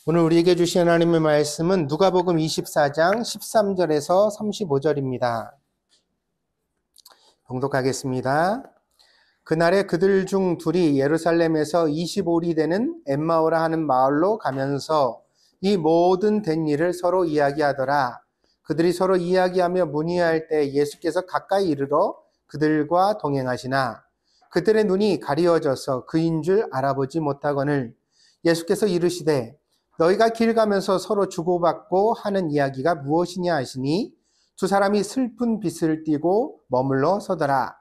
오늘 우리에게 주신 하나님의 말씀은 누가복음 24장 13절에서 35절입니다. 봉독하겠습니다. 그날에 그들 중 둘이 예루살렘에서 25리 되는 엠마오라 하는 마을로 가면서 이 모든 된 일을 서로 이야기하더라. 그들이 서로 이야기하며 문의할 때 예수께서 가까이 이르러 그들과 동행하시나 그들의 눈이 가리워져서 그인 줄 알아보지 못하거늘 예수께서 이르시되 너희가 길 가면서 서로 주고받고 하는 이야기가 무엇이냐 하시니 두 사람이 슬픈 빛을 띠고 머물러 서더라.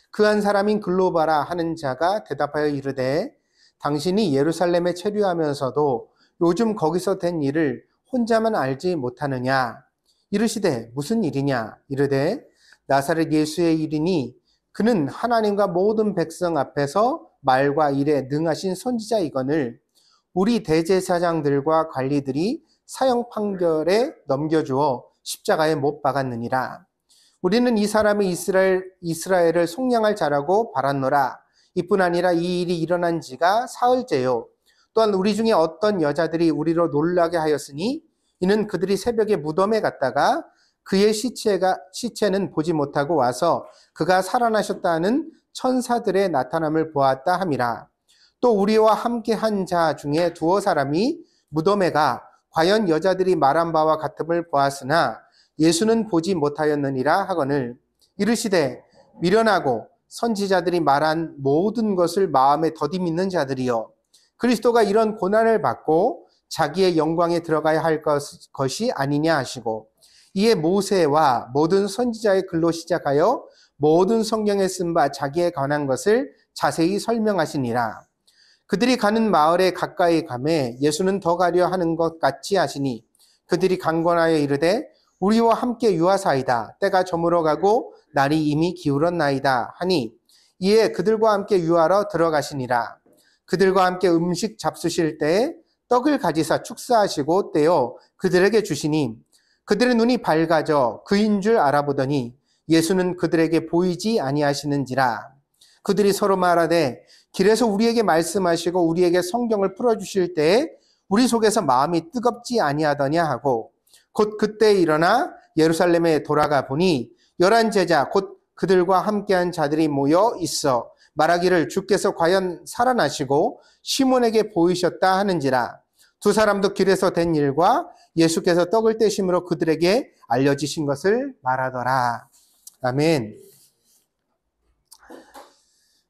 그 한 사람인 글로바라 하는 자가 대답하여 이르되 당신이 예루살렘에 체류하면서도 요즘 거기서 된 일을 혼자만 알지 못하느냐. 이르시되 무슨 일이냐. 이르되 나사렛 예수의 일이니 그는 하나님과 모든 백성 앞에서 말과 일에 능하신 선지자이거늘 우리 대제사장들과 관리들이 사형 판결에 넘겨주어 십자가에 못 박았느니라. 우리는 이 사람이 이스라엘을 속량할 자라고 바랐노라. 이뿐 아니라 이 일이 일어난 지가 사흘째요. 또한 우리 중에 어떤 여자들이 우리로 놀라게 하였으니 이는 그들이 새벽에 무덤에 갔다가 그의 시체는 보지 못하고 와서 그가 살아나셨다는 천사들의 나타남을 보았다 함이라. 또 우리와 함께 한 자 중에 두어 사람이 무덤에 가 과연 여자들이 말한 바와 같음을 보았으나 예수는 보지 못하였느니라 하거늘 이르시되 미련하고 선지자들이 말한 모든 것을 마음에 더디 믿는 자들이여 그리스도가 이런 고난을 받고 자기의 영광에 들어가야 할 것이 아니냐 하시고 이에 모세와 모든 선지자의 글로 시작하여 모든 성경에 쓴 바 자기에 관한 것을 자세히 설명하시니라. 그들이 가는 마을에 가까이 가매 예수는 더 가려 하는 것 같이 하시니 그들이 강권하여 이르되 우리와 함께 유하사이다. 때가 저물어 가고 날이 이미 기울었나이다 하니 이에 그들과 함께 유하러 들어가시니라. 그들과 함께 음식 잡수실 때에 떡을 가지사 축사하시고 떼어 그들에게 주시니 그들의 눈이 밝아져 그인 줄 알아보더니 예수는 그들에게 보이지 아니하시는지라. 그들이 서로 말하되 길에서 우리에게 말씀하시고 우리에게 성경을 풀어주실 때에 우리 속에서 마음이 뜨겁지 아니하더냐 하고 곧 그때 일어나 예루살렘에 돌아가 보니 11 제자 곧 그들과 함께한 자들이 모여 있어 말하기를 주께서 과연 살아나시고 시몬에게 보이셨다 하는지라. 두 사람도 길에서 된 일과 예수께서 떡을 떼심으로 그들에게 알려지신 것을 말하더라. 아멘.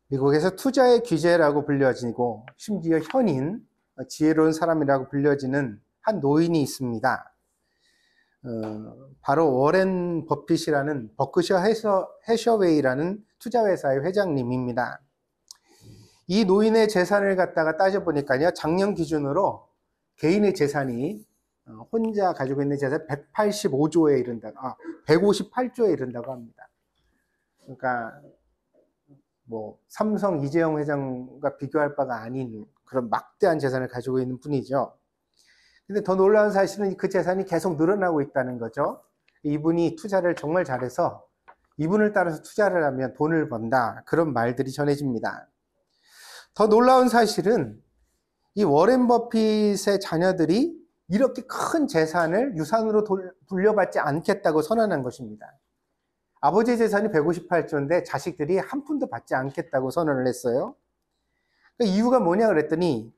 미국에서 투자의 귀재라고 불려지고 심지어 현인, 지혜로운 사람이라고 불려지는 한 노인이 있습니다. 바로 워렌 버핏이라는 버크셔 해셔웨이라는 투자회사의 회장님입니다. 이 노인의 재산을 갖다가 따져보니까요, 작년 기준으로 개인의 재산이 혼자 가지고 있는 재산이 185조에 이른다고, 158조에 이른다고 합니다. 그러니까 뭐 삼성 이재용 회장과 비교할 바가 아닌 그런 막대한 재산을 가지고 있는 분이죠. 근데 더 놀라운 사실은 그 재산이 계속 늘어나고 있다는 거죠. 이분이 투자를 정말 잘해서 이분을 따라서 투자를 하면 돈을 번다. 그런 말들이 전해집니다. 더 놀라운 사실은 이 워렌 버핏의 자녀들이 이렇게 큰 재산을 유산으로 돌려받지 않겠다고 선언한 것입니다. 아버지의 재산이 158조인데 자식들이 한 푼도 받지 않겠다고 선언을 했어요. 그 이유가 뭐냐 그랬더니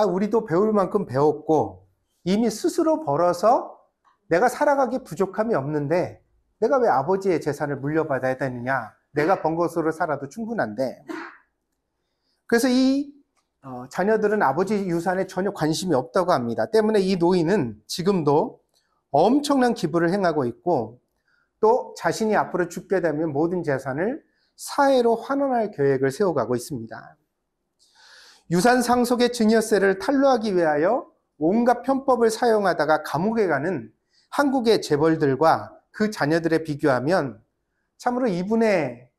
우리도 배울 만큼 배웠고 이미 스스로 벌어서 내가 살아가기 부족함이 없는데 내가 왜 아버지의 재산을 물려받아야 되느냐. 내가 번 것으로 살아도 충분한데. 그래서 이 자녀들은 아버지 유산에 전혀 관심이 없다고 합니다. 때문에 이 노인은 지금도 엄청난 기부를 행하고 있고 또 자신이 앞으로 죽게 되면 모든 재산을 사회로 환원할 계획을 세워가고 있습니다. 유산 상속의 증여세를 탈루하기 위하여 온갖 편법을 사용하다가 감옥에 가는 한국의 재벌들과 그 자녀들에 비교하면 참으로 이분의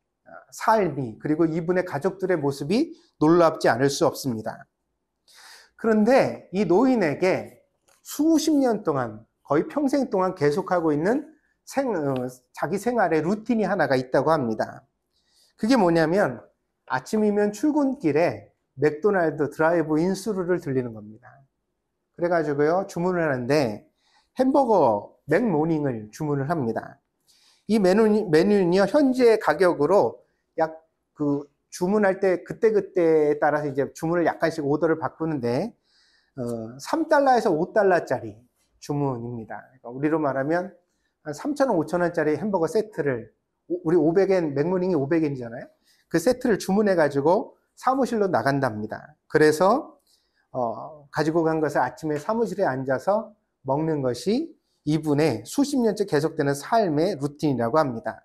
삶이 그리고 이분의 가족들의 모습이 놀랍지 않을 수 없습니다. 그런데 이 노인에게 수십 년 동안 거의 평생 동안 계속하고 있는 자기 생활의 루틴이 하나가 있다고 합니다. 그게 뭐냐면 아침이면 출근길에 맥도날드 드라이브 인수루를 들리는 겁니다. 그래가지고요, 주문을 하는데 햄버거 맥모닝을 주문을 합니다. 이 메뉴는요, 현재 가격으로 약 주문할 때 그때그때에 따라서 이제 주문을 약간씩 오더를 바꾸는데 3달러에서 5달러짜리 주문입니다. 그러니까 우리로 말하면 한 3,000원, 5,000원짜리 햄버거 세트를, 우리 500엔, 맥모닝이 500엔이잖아요. 그 세트를 주문해가지고 사무실로 나간답니다. 그래서 가지고 간 것을 아침에 사무실에 앉아서 먹는 것이 이분의 수십 년째 계속되는 삶의 루틴이라고 합니다.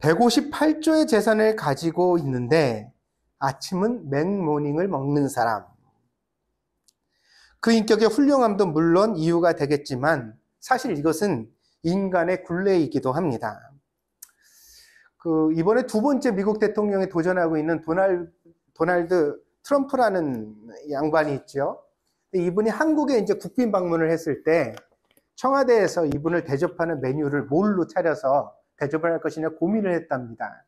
158조의 재산을 가지고 있는데 아침은 맥모닝을 먹는 사람. 그 인격의 훌륭함도 물론 이유가 되겠지만 사실 이것은 인간의 굴레이기도 합니다. 이번에 두 번째 미국 대통령에 도전하고 있는 도널드 트럼프라는 양반이 있죠. 이분이 한국에 이제 국빈 방문을 했을 때 청와대에서 이분을 대접하는 메뉴를 뭘로 차려서 대접을 할 것이냐 고민을 했답니다.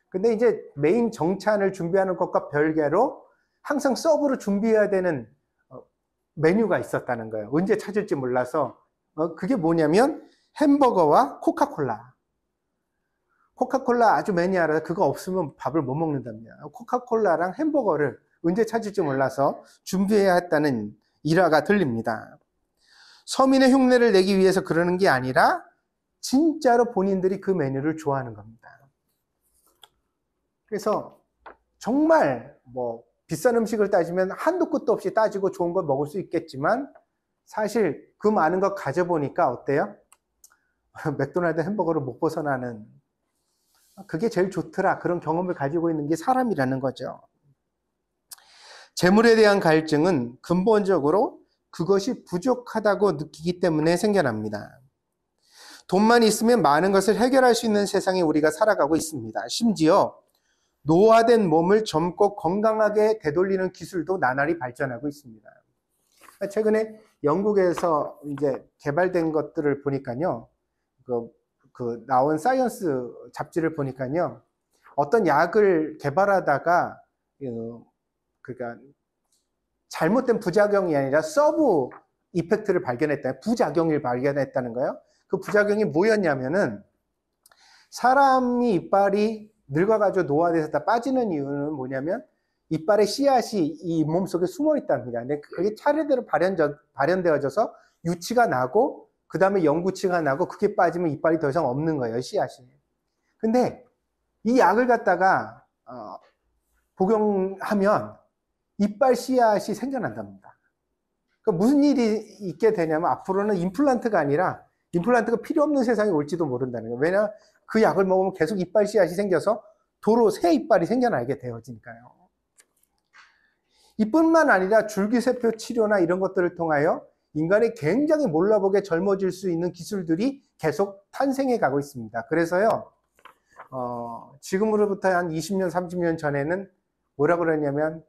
근데 이제 메인 정찬을 준비하는 것과 별개로 항상 서브로 준비해야 되는 메뉴가 있었다는 거예요. 언제 찾을지 몰라서. 그게 뭐냐면 햄버거와 코카콜라. 코카콜라 아주 매니아라서 그거 없으면 밥을 못 먹는답니다. 코카콜라랑 햄버거를 언제 찾을지 몰라서 준비해야 했다는 일화가 들립니다. 서민의 흉내를 내기 위해서 그러는 게 아니라 진짜로 본인들이 그 메뉴를 좋아하는 겁니다. 그래서 정말 비싼 음식을 따지면 한도 끝도 없이 따지고 좋은 걸 먹을 수 있겠지만 사실 그 많은 거 가져보니까 어때요? 맥도날드 햄버거를 못 벗어나는, 그게 제일 좋더라. 그런 경험을 가지고 있는 게 사람이라는 거죠. 재물에 대한 갈증은 근본적으로 그것이 부족하다고 느끼기 때문에 생겨납니다. 돈만 있으면 많은 것을 해결할 수 있는 세상에 우리가 살아가고 있습니다. 심지어 노화된 몸을 젊고 건강하게 되돌리는 기술도 나날이 발전하고 있습니다. 최근에 영국에서 이제 개발된 것들을 보니까요, 나온 사이언스 잡지를 보니까요, 어떤 약을 개발하다가 그러니까 잘못된 부작용이 아니라 서브 이펙트를 발견했다, 부작용을 발견했다는 거예요. 그 부작용이 뭐였냐면은 사람이 이빨이 늙어가지고 노화돼서 다 빠지는 이유는 뭐냐면 이빨의 씨앗이 이 몸속에 숨어 있답니다. 근데 그게 차례대로 발현되어져서 유치가 나고 그 다음에 영구치가 나고 그게 빠지면 이빨이 더 이상 없는 거예요, 씨앗이. 근데 이 약을 갖다가 복용하면 이빨 씨앗이 생겨난답니다. 그러니까 무슨 일이 있게 되냐면 앞으로는 임플란트가 아니라 임플란트가 필요 없는 세상이 올지도 모른다는 거예요. 왜냐하면 그 약을 먹으면 계속 이빨 씨앗이 생겨서 도로 새 이빨이 생겨나게 되어지니까요. 이뿐만 아니라 줄기세포 치료나 이런 것들을 통하여 인간이 굉장히 몰라보게 젊어질 수 있는 기술들이 계속 탄생해 가고 있습니다. 그래서요, 지금으로부터 한 20년, 30년 전에는 뭐라 그러냐면,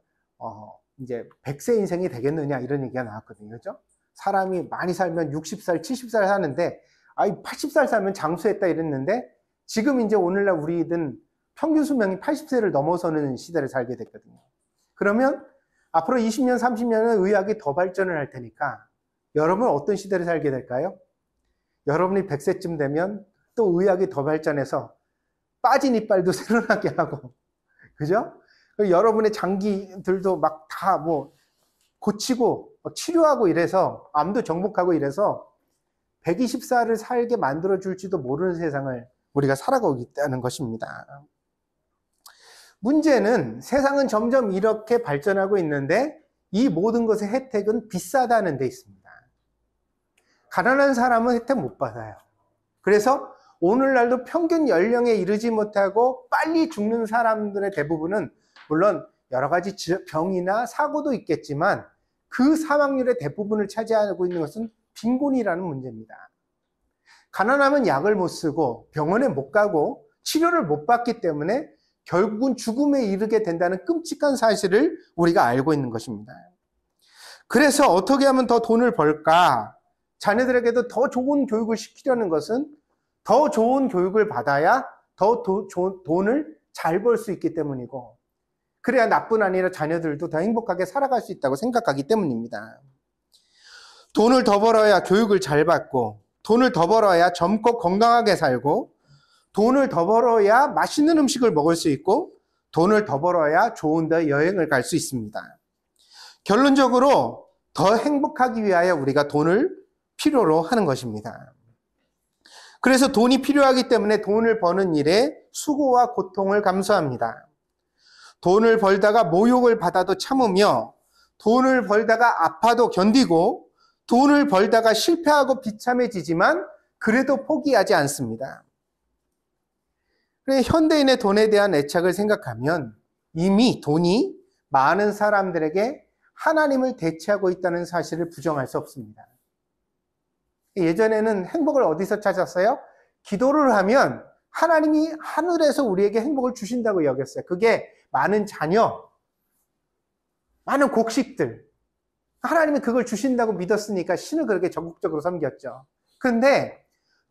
이제 100세 인생이 되겠느냐 이런 얘기가 나왔거든요. 그죠? 사람이 많이 살면 60살, 70살 사는데, 80살 살면 장수했다 이랬는데, 지금 이제 오늘날 우리든 평균 수명이 80세를 넘어서는 시대를 살게 됐거든요. 그러면 앞으로 20년, 30년은 의학이 더 발전을 할 테니까 여러분은 어떤 시대를 살게 될까요? 여러분이 100세쯤 되면 또 의학이 더 발전해서 빠진 이빨도 새로 나게 하고, 그죠? 여러분의 장기들도 막 다 고치고 치료하고 이래서 암도 정복하고 이래서 120살을 살게 만들어줄지도 모르는 세상을 우리가 살아가고 있다는 것입니다. 문제는 세상은 점점 이렇게 발전하고 있는데 이 모든 것의 혜택은 비싸다는 데 있습니다. 가난한 사람은 혜택 못 받아요. 그래서 오늘날도 평균 연령에 이르지 못하고 빨리 죽는 사람들의 대부분은 물론 여러 가지 병이나 사고도 있겠지만 그 사망률의 대부분을 차지하고 있는 것은 빈곤이라는 문제입니다. 가난하면 약을 못 쓰고 병원에 못 가고 치료를 못 받기 때문에 결국은 죽음에 이르게 된다는 끔찍한 사실을 우리가 알고 있는 것입니다. 그래서 어떻게 하면 더 돈을 벌까? 자녀들에게도 더 좋은 교육을 시키려는 것은 더 좋은 교육을 받아야 더 돈을 잘 벌 수 있기 때문이고, 그래야 나뿐 아니라 자녀들도 더 행복하게 살아갈 수 있다고 생각하기 때문입니다. 돈을 더 벌어야 교육을 잘 받고, 돈을 더 벌어야 젊고 건강하게 살고, 돈을 더 벌어야 맛있는 음식을 먹을 수 있고, 돈을 더 벌어야 좋은 데 여행을 갈 수 있습니다. 결론적으로 더 행복하기 위하여 우리가 돈을 필요로 하는 것입니다. 그래서 돈이 필요하기 때문에 돈을 버는 일에 수고와 고통을 감수합니다. 돈을 벌다가 모욕을 받아도 참으며, 돈을 벌다가 아파도 견디고, 돈을 벌다가 실패하고 비참해지지만 그래도 포기하지 않습니다. 현대인의 돈에 대한 애착을 생각하면 이미 돈이 많은 사람들에게 하나님을 대체하고 있다는 사실을 부정할 수 없습니다. 예전에는 행복을 어디서 찾았어요? 기도를 하면 하나님이 하늘에서 우리에게 행복을 주신다고 여겼어요. 그게 많은 자녀, 많은 곡식들, 하나님이 그걸 주신다고 믿었으니까 신을 그렇게 적극적으로 섬겼죠. 그런데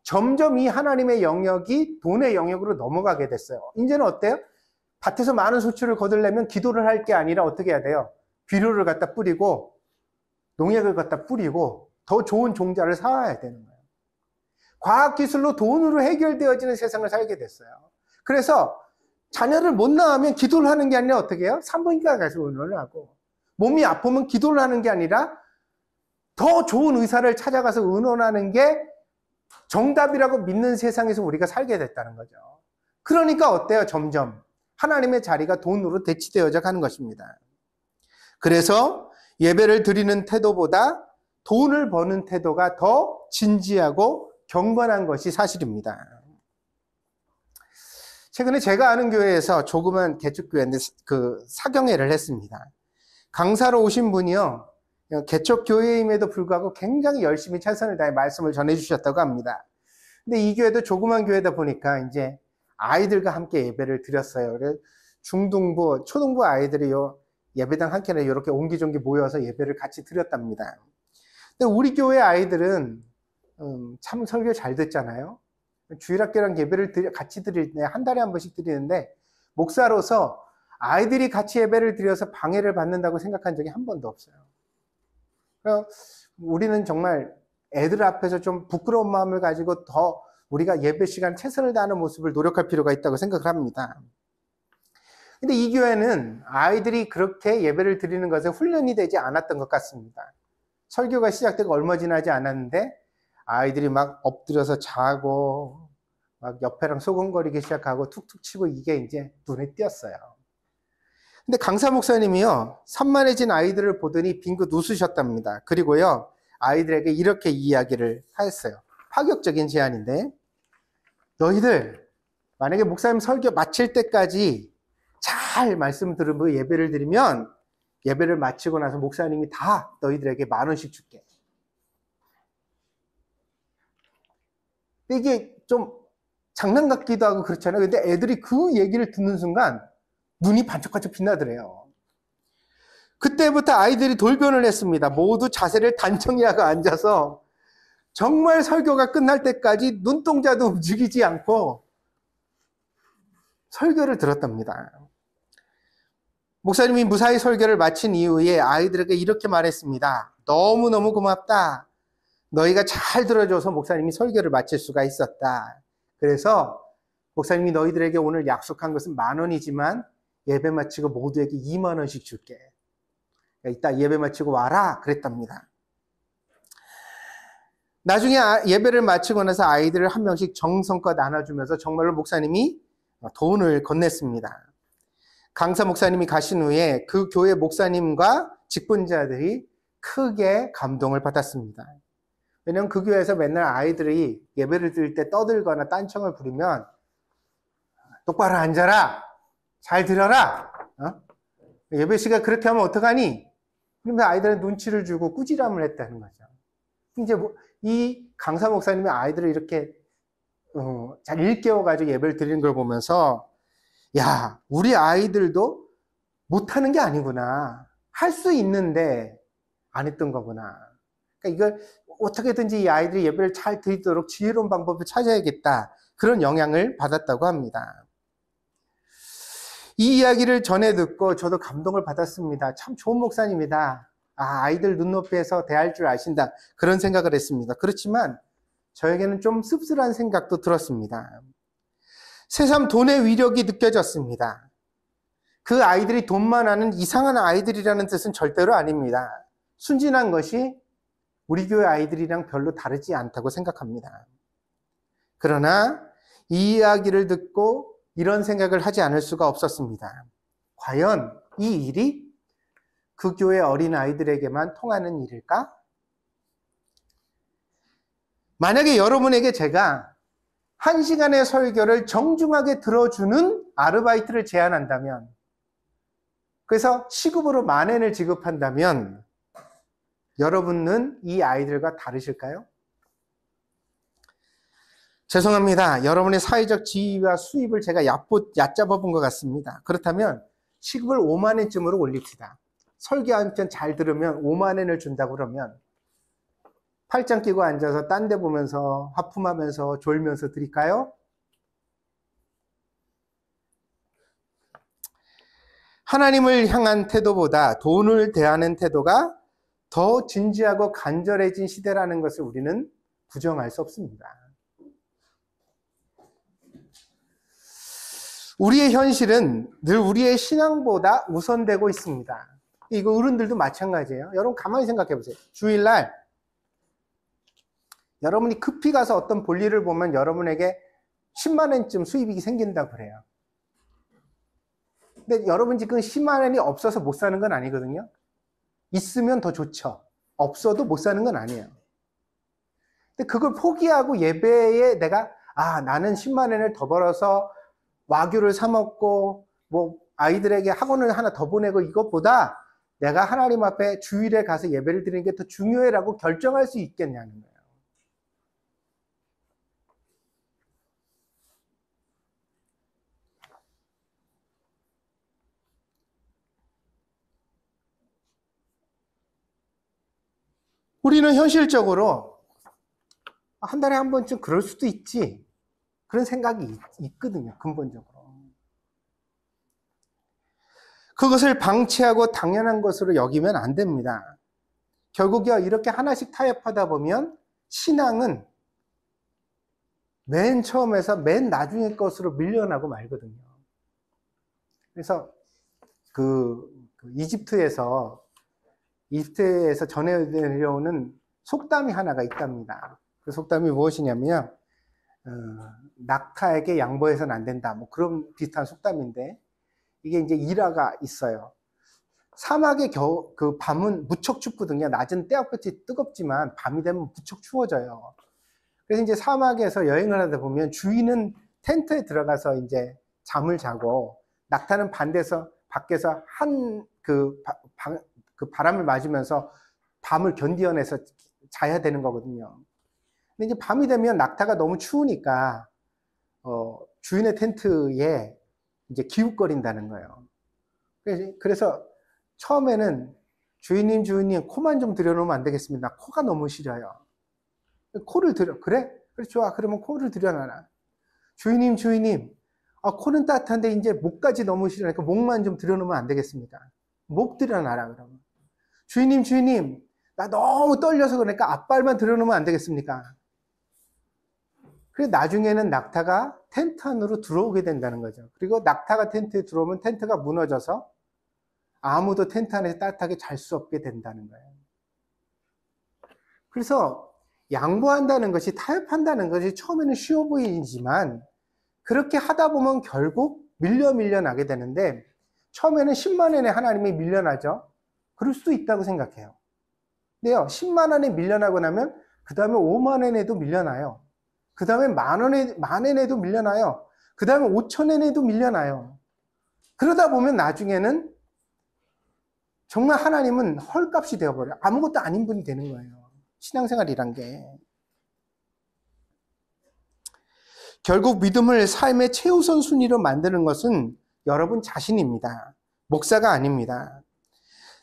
점점 이 하나님의 영역이 돈의 영역으로 넘어가게 됐어요. 이제는 어때요? 밭에서 많은 소출을 거두려면 기도를 할 게 아니라 어떻게 해야 돼요? 비료를 갖다 뿌리고 농약을 갖다 뿌리고 더 좋은 종자를 사와야 되는 거예요. 과학기술로 돈으로 해결되어지는 세상을 살게 됐어요. 그래서 자녀를 못 낳으면 기도를 하는 게 아니라 어떻게 해요? 산부인과 가서 의논을 하고, 몸이 아프면 기도를 하는 게 아니라 더 좋은 의사를 찾아가서 의논하는 게 정답이라고 믿는 세상에서 우리가 살게 됐다는 거죠. 그러니까 어때요? 점점 하나님의 자리가 돈으로 대치되어져 가는 것입니다. 그래서 예배를 드리는 태도보다 돈을 버는 태도가 더 진지하고 경건한 것이 사실입니다. 최근에 제가 아는 교회에서 조그만 개척교회인데 그 사경회를 했습니다. 강사로 오신 분이요, 개척교회임에도 불구하고 굉장히 열심히 최선을 다해 말씀을 전해주셨다고 합니다. 근데 이 교회도 조그만 교회다 보니까 이제 아이들과 함께 예배를 드렸어요. 그래서 중등부, 초등부 아이들이 예배당 한 켠에 이렇게 옹기종기 모여서 예배를 같이 드렸답니다. 근데 우리 교회 아이들은 참 설교 잘 듣잖아요. 주일학교랑 예배를 같이 드릴 때 한 달에 한 번씩 드리는데, 목사로서 아이들이 같이 예배를 드려서 방해를 받는다고 생각한 적이 한 번도 없어요. 그래서 우리는 정말 애들 앞에서 좀 부끄러운 마음을 가지고 더 우리가 예배 시간 최선을 다하는 모습을 노력할 필요가 있다고 생각을 합니다. 근데 이 교회는 아이들이 그렇게 예배를 드리는 것에 훈련이 되지 않았던 것 같습니다. 설교가 시작되고 얼마 지나지 않았는데 아이들이 막 엎드려서 자고 막 옆에랑 소곤거리기 시작하고 툭툭 치고 이게 이제 눈에 띄었어요. 근데 강사 목사님이요, 산만해진 아이들을 보더니 빙긋 웃으셨답니다. 그리고요, 아이들에게 이렇게 이야기를 하였어요. 파격적인 제안인데, 너희들 만약에 목사님 설교 마칠 때까지 잘 말씀 들으며 예배를 드리면 예배를 마치고 나서 목사님이 다 너희들에게 10,000원씩 줄게. 이게 좀 장난 같기도 하고 그렇잖아요. 근데 애들이 그 얘기를 듣는 순간 눈이 반짝반짝 빛나더래요. 그때부터 아이들이 돌변을 했습니다. 모두 자세를 단청히 하고 앉아서 정말 설교가 끝날 때까지 눈동자도 움직이지 않고 설교를 들었답니다. 목사님이 무사히 설교를 마친 이후에 아이들에게 이렇게 말했습니다. 너무너무 고맙다. 너희가 잘 들어줘서 목사님이 설교를 마칠 수가 있었다. 그래서 목사님이 너희들에게 오늘 약속한 것은 10,000원이지만 예배 마치고 모두에게 20,000원씩 줄게. 이따 예배 마치고 와라 그랬답니다. 나중에 예배를 마치고 나서 아이들을 한 명씩 정성껏 나눠주면서 정말로 목사님이 돈을 건넸습니다. 강사 목사님이 가신 후에 그 교회 목사님과 직분자들이 크게 감동을 받았습니다. 왜냐하면 그 교회에서 맨날 아이들이 예배를 드릴 때 떠들거나 딴청을 부리면 똑바로 앉아라, 잘 들어라, 예배 시간 그렇게 하면 어떡하니? 그러면서 아이들은 눈치를 주고 꾸지람을 했다는 거죠. 이제 이 강사 목사님이 아이들을 이렇게 잘 일깨워가지고 예배를 드리는 걸 보면서, 야, 우리 아이들도 못하는 게 아니구나. 할 수 있는데 안 했던 거구나. 그러니까 이걸 어떻게든지 이 아이들이 예배를 잘 드리도록 지혜로운 방법을 찾아야겠다. 그런 영향을 받았다고 합니다. 이 이야기를 전해 듣고 저도 감동을 받았습니다. 참 좋은 목사님이다. 아이들 눈높이에서 대할 줄 아신다. 그런 생각을 했습니다. 그렇지만 저에게는 좀 씁쓸한 생각도 들었습니다. 새삼 돈의 위력이 느껴졌습니다. 그 아이들이 돈만 하는 이상한 아이들이라는 뜻은 절대로 아닙니다. 순진한 것이 우리 교회 아이들이랑 별로 다르지 않다고 생각합니다. 그러나 이 이야기를 듣고 이런 생각을 하지 않을 수가 없었습니다. 과연 이 일이 그 교회 어린 아이들에게만 통하는 일일까? 만약에 여러분에게 제가 1시간의 설교를 정중하게 들어주는 아르바이트를 제안한다면, 그래서 시급으로 10,000엔을 지급한다면 여러분은 이 아이들과 다르실까요? 죄송합니다. 여러분의 사회적 지위와 수입을 제가 얕잡아 본 것 같습니다. 그렇다면 시급을 50,000엔쯤으로 올립시다. 설교 한 편 잘 들으면 50,000엔을 준다고 그러면 팔짱 끼고 앉아서 딴 데 보면서 하품하면서 졸면서 드릴까요? 하나님을 향한 태도보다 돈을 대하는 태도가 더 진지하고 간절해진 시대라는 것을 우리는 부정할 수 없습니다. 우리의 현실은 늘 우리의 신앙보다 우선되고 있습니다. 이거 어른들도 마찬가지예요. 여러분 가만히 생각해 보세요. 주일날 여러분이 급히 가서 어떤 볼일을 보면 여러분에게 100,000엔쯤 수입이 생긴다고 그래요. 근데 여러분 지금 100,000엔이 없어서 못 사는 건 아니거든요. 있으면 더 좋죠. 없어도 못 사는 건 아니에요. 근데 그걸 포기하고 예배에 내가 나는 100,000엔을 더 벌어서 와규를 사 먹고 뭐 아이들에게 학원을 하나 더 보내고 이것보다 내가 하나님 앞에 주일에 가서 예배를 드리는 게 더 중요해라고 결정할 수 있겠냐는 거예요. 우리는 현실적으로 한 달에 한 번쯤 그럴 수도 있지. 그런 생각이 있거든요. 근본적으로. 그것을 방치하고 당연한 것으로 여기면 안 됩니다. 결국요, 이렇게 하나씩 타협하다 보면 신앙은 맨 처음에서 맨 나중의 것으로 밀려나고 말거든요. 그래서 이집트에서 전해 내려오는 속담이 하나가 있답니다. 그 속담이 무엇이냐면요, 낙타에게 양보해서는 안 된다. 뭐 그런 비슷한 속담인데, 이게 이제 일화가 있어요. 사막의 그 밤은 무척 춥거든요. 낮은 때학볕이 뜨겁지만 밤이 되면 무척 추워져요. 그래서 이제 사막에서 여행을 하다 보면 주인은 텐트에 들어가서 이제 잠을 자고 낙타는 반대서 밖에서 그 바람을 맞으면서 밤을 견디어내서 자야 되는 거거든요. 근데 이제 밤이 되면 낙타가 너무 추우니까 주인의 텐트에 이제 기웃거린다는 거예요. 그래서 처음에는 주인님 코만 좀 들여놓으면 안 되겠습니다. 코가 너무 시려요. 코를 그래? 좋아. 그러면 코를 들여놔라. 주인님 코는 따뜻한데 이제 목까지 너무 시려니까 목만 좀 들여놓으면 안 되겠습니까? 목 들여놔라 그러면. 주인님 나 너무 떨려서 그러니까 앞발만 들여놓으면 안 되겠습니까? 그래서 나중에는 낙타가 텐트 안으로 들어오게 된다는 거죠. 그리고 낙타가 텐트에 들어오면 텐트가 무너져서 아무도 텐트 안에서 따뜻하게 잘 수 없게 된다는 거예요. 그래서 양보한다는 것이, 타협한다는 것이 처음에는 쉬워 보이지만 그렇게 하다 보면 결국 밀려나게 되는데, 처음에는 100,000엔에 하나님이 밀려나죠. 그럴 수도 있다고 생각해요. 근데요, 100,000원에 밀려나고 나면 그 다음에 50,000엔에도 밀려나요. 그 다음에 10,000엔에도 밀려나요. 그 다음에 5,000엔에도 밀려나요. 그러다 보면 나중에는 정말 하나님은 헐값이 되어버려요. 아무것도 아닌 분이 되는 거예요. 신앙생활이란 게. 결국 믿음을 삶의 최우선 순위로 만드는 것은 여러분 자신입니다. 목사가 아닙니다.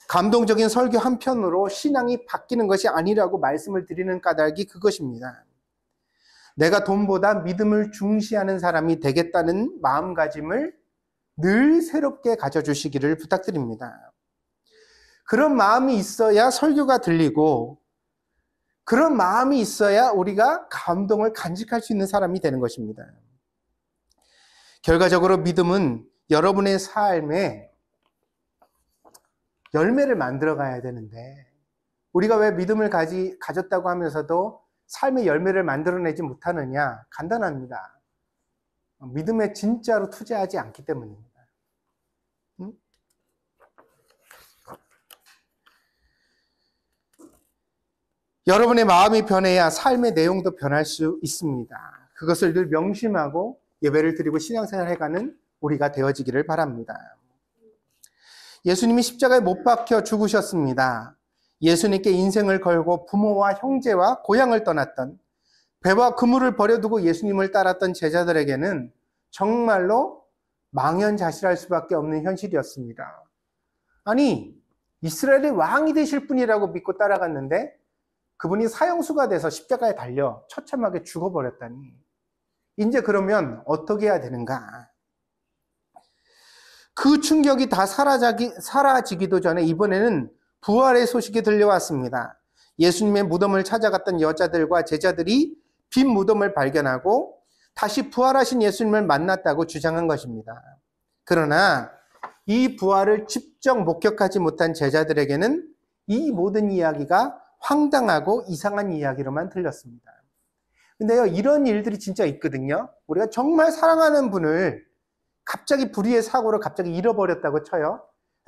감동적인 설교 한 편으로 신앙이 바뀌는 것이 아니라고 말씀을 드리는 까닭이 그것입니다. 내가 돈보다 믿음을 중시하는 사람이 되겠다는 마음가짐을 늘 새롭게 가져주시기를 부탁드립니다. 그런 마음이 있어야 설교가 들리고 그런 마음이 있어야 우리가 감동을 간직할 수 있는 사람이 되는 것입니다. 결과적으로 믿음은 여러분의 삶에 열매를 만들어 가야 되는데 우리가 왜 믿음을 가졌다고 하면서도 삶의 열매를 만들어내지 못하느냐? 간단합니다. 믿음에 진짜로 투자하지 않기 때문입니다. 응? 여러분의 마음이 변해야 삶의 내용도 변할 수 있습니다. 그것을 늘 명심하고 예배를 드리고 신앙생활을 해가는 우리가 되어지기를 바랍니다. 예수님이 십자가에 못 박혀 죽으셨습니다. 예수님께 인생을 걸고 부모와 형제와 고향을 떠났던 배와 그물을 버려두고 예수님을 따랐던 제자들에게는 정말로 망연자실할 수밖에 없는 현실이었습니다. 아니, 이스라엘의 왕이 되실 분이라고 믿고 따라갔는데 그분이 사형수가 돼서 십자가에 달려 처참하게 죽어버렸다니. 이제 그러면 어떻게 해야 되는가? 그 충격이 다 사라지기도 전에 이번에는 부활의 소식이 들려왔습니다. 예수님의 무덤을 찾아갔던 여자들과 제자들이 빈 무덤을 발견하고 다시 부활하신 예수님을 만났다고 주장한 것입니다. 그러나 이 부활을 직접 목격하지 못한 제자들에게는 이 모든 이야기가 황당하고 이상한 이야기로만 들렸습니다. 근데요, 이런 일들이 진짜 있거든요. 우리가 정말 사랑하는 분을 갑자기 불의의 사고로 갑자기 잃어버렸다고 쳐요.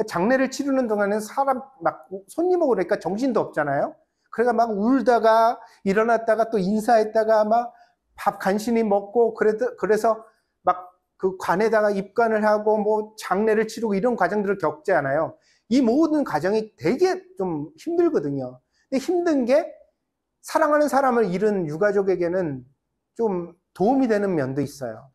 장례를 치르는 동안은 사람 막 손님 오고 그러니까 정신도 없잖아요. 그래가 막 울다가 일어났다가 또 인사했다가 막 밥 간신히 먹고 그래서 막 그 관에다가 입관을 하고 뭐 장례를 치르고 이런 과정들을 겪지 않아요. 이 모든 과정이 되게 좀 힘들거든요. 근데 힘든 게 사랑하는 사람을 잃은 유가족에게는 좀 도움이 되는 면도 있어요.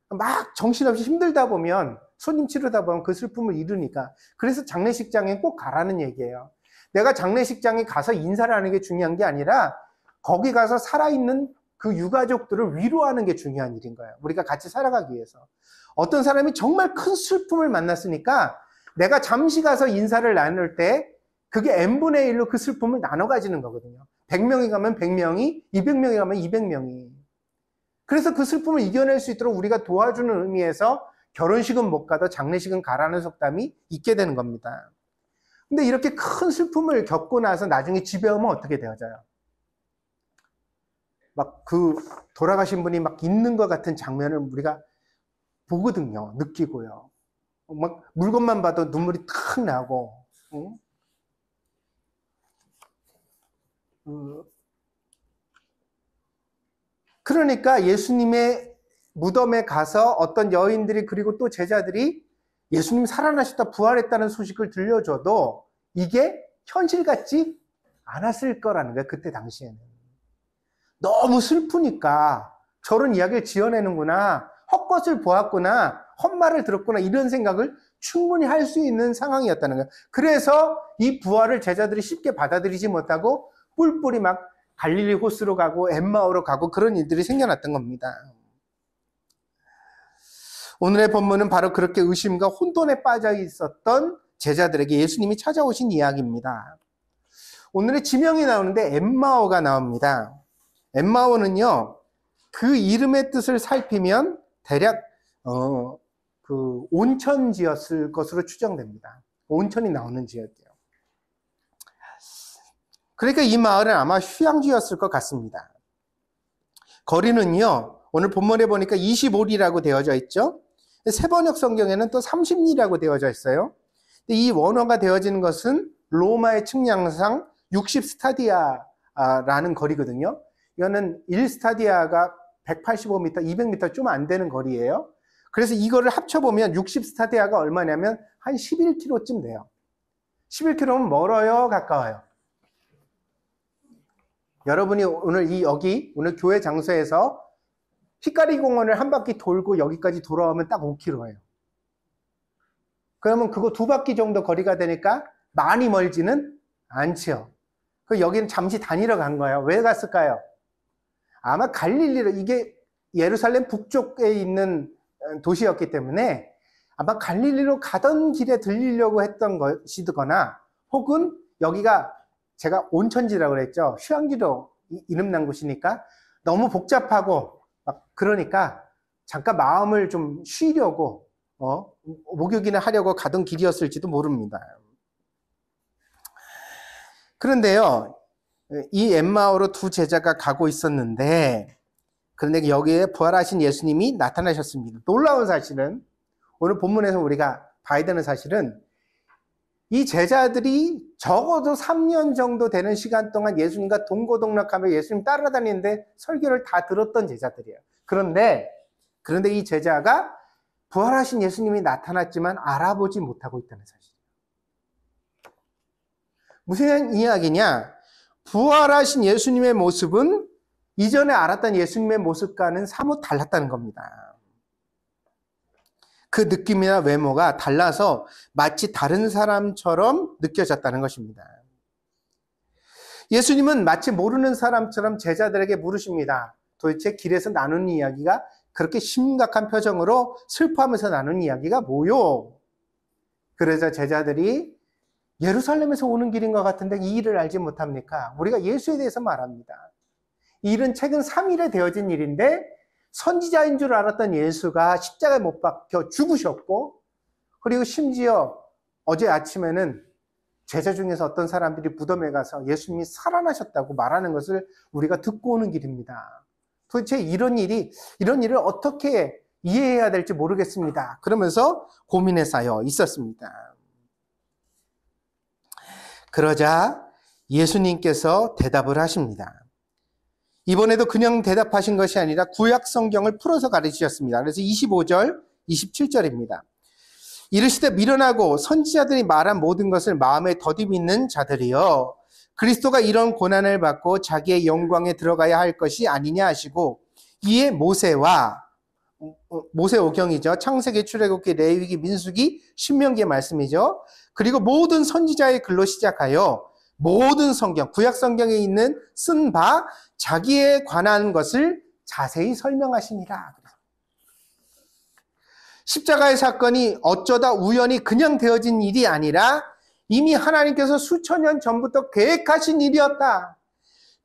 막 정신없이 힘들다 보면 손님 치르다 보면 그 슬픔을 잃으니까. 그래서 장례식장에 꼭 가라는 얘기예요. 내가 장례식장에 가서 인사를 하는 게 중요한 게 아니라 거기 가서 살아있는 그 유가족들을 위로하는 게 중요한 일인 거예요. 우리가 같이 살아가기 위해서. 어떤 사람이 정말 큰 슬픔을 만났으니까 내가 잠시 가서 인사를 나눌 때 그게 n분의 1로 그 슬픔을 나눠 가지는 거거든요. 100명이 가면 100명이, 200명이 가면 200명이. 그래서 그 슬픔을 이겨낼 수 있도록 우리가 도와주는 의미에서 결혼식은 못 가도 장례식은 가라는 속담이 있게 되는 겁니다. 근데 이렇게 큰 슬픔을 겪고 나서 나중에 집에 오면 어떻게 되어져요? 막 그 돌아가신 분이 막 있는 것 같은 장면을 우리가 보거든요. 느끼고요. 막 물건만 봐도 눈물이 탁 나고. 응? 그러니까 예수님의 무덤에 가서 어떤 여인들이 그리고 또 제자들이 예수님 살아나셨다 부활했다는 소식을 들려줘도 이게 현실 같지 않았을 거라는 거예요. 그때 당시에는. 너무 슬프니까 저런 이야기를 지어내는구나, 헛것을 보았구나, 헛말을 들었구나 이런 생각을 충분히 할 수 있는 상황이었다는 거예요. 그래서 이 부활을 제자들이 쉽게 받아들이지 못하고 뿔뿔이 막 갈릴리 호수로 가고 엠마오로 가고 그런 일들이 생겨났던 겁니다. 오늘의 본문은 바로 그렇게 의심과 혼돈에 빠져 있었던 제자들에게 예수님이 찾아오신 이야기입니다. 오늘의 지명이 나오는데 엠마오가 나옵니다. 엠마오는요, 그 이름의 뜻을 살피면 대략 그 온천지였을 것으로 추정됩니다. 온천이 나오는 지역이에요. 그러니까 이 마을은 아마 휴양지였을 것 같습니다. 거리는요, 오늘 본문에 보니까 25리라고 되어져 있죠. 세번역 성경에는 또 30리라고 되어져 있어요. 근데 이 원어가 되어지는 것은 로마의 측량상 60스타디아라는 거리거든요. 이거는 1스타디아가 185m, 200m 좀 안 되는 거리예요. 그래서 이거를 합쳐보면 60스타디아가 얼마냐면 한 11km쯤 돼요. 11km면 멀어요, 가까워요? 여러분이 오늘 오늘 교회 장소에서 히카리 공원을 한 바퀴 돌고 여기까지 돌아오면 딱 5km예요. 그러면 그거 2바퀴 정도 거리가 되니까 많이 멀지는 않죠. 그 여기는 잠시 다니러 간 거예요. 왜 갔을까요? 아마 갈릴리로, 이게 예루살렘 북쪽에 있는 도시였기 때문에 아마 갈릴리로 가던 길에 들리려고 했던 것이거나 혹은 여기가 제가 온천지라고 그랬죠. 휴양지로 이름 난 곳이니까 너무 복잡하고 막 그러니까 잠깐 마음을 좀 쉬려고 목욕이나 하려고 가던 길이었을지도 모릅니다. 그런데요, 이 엠마오로 두 제자가 가고 있었는데, 그런데 여기에 부활하신 예수님이 나타나셨습니다. 놀라운 사실은, 오늘 본문에서 우리가 봐야 되는 사실은, 이 제자들이 적어도 3년 정도 되는 시간 동안 예수님과 동고동락하며 예수님 따라다니는데 설교를 다 들었던 제자들이에요. 그런데 이 제자가 부활하신 예수님이 나타났지만 알아보지 못하고 있다는 사실이에요. 무슨 이야기냐? 부활하신 예수님의 모습은 이전에 알았던 예수님의 모습과는 사뭇 달랐다는 겁니다. 그 느낌이나 외모가 달라서 마치 다른 사람처럼 느껴졌다는 것입니다. 예수님은 마치 모르는 사람처럼 제자들에게 물으십니다. 도대체 길에서 나눈 이야기가 그렇게 심각한 표정으로 슬퍼하면서 나눈 이야기가 뭐요? 그래서 제자들이 예루살렘에서 오는 길인 것 같은데 이 일을 알지 못합니까? 우리가 예수에 대해서 말합니다. 이 일은 최근 3일에 되어진 일인데 선지자인 줄 알았던 예수가 십자가에 못 박혀 죽으셨고, 그리고 심지어 어제 아침에는 제자 중에서 어떤 사람들이 무덤에 가서 예수님이 살아나셨다고 말하는 것을 우리가 듣고 오는 길입니다. 도대체 이런 일을 어떻게 이해해야 될지 모르겠습니다. 그러면서 고민에 쌓여 있었습니다. 그러자 예수님께서 대답을 하십니다. 이번에도 그냥 대답하신 것이 아니라 구약 성경을 풀어서 가르치셨습니다. 그래서 25절, 27절입니다. 이르시되 미련하고 선지자들이 말한 모든 것을 마음에 더디있는 자들이여, 그리스도가 이런 고난을 받고 자기의 영광에 들어가야 할 것이 아니냐 하시고, 이에 모세오경이죠. 창세기, 출애굽기, 레위기, 민수기, 신명기의 말씀이죠. 그리고 모든 선지자의 글로 시작하여 모든 성경, 구약 성경에 있는 쓴 바 자기에 관한 것을 자세히 설명하시니라. 십자가의 사건이 어쩌다 우연히 그냥 되어진 일이 아니라 이미 하나님께서 수천 년 전부터 계획하신 일이었다.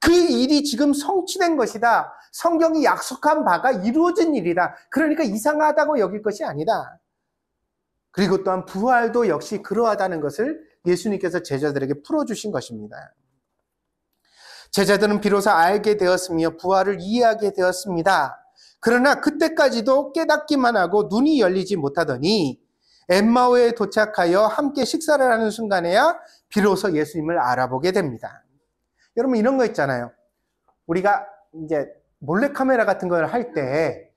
그 일이 지금 성취된 것이다. 성경이 약속한 바가 이루어진 일이다. 그러니까 이상하다고 여길 것이 아니다. 그리고 또한 부활도 역시 그러하다는 것을 예수님께서 제자들에게 풀어주신 것입니다. 제자들은 비로소 알게 되었으며 부활을 이해하게 되었습니다. 그러나 그때까지도 깨닫기만 하고 눈이 열리지 못하더니 엠마오에 도착하여 함께 식사를 하는 순간에야 비로소 예수님을 알아보게 됩니다. 여러분, 이런 거 있잖아요. 우리가 이제 몰래카메라 같은 걸 할 때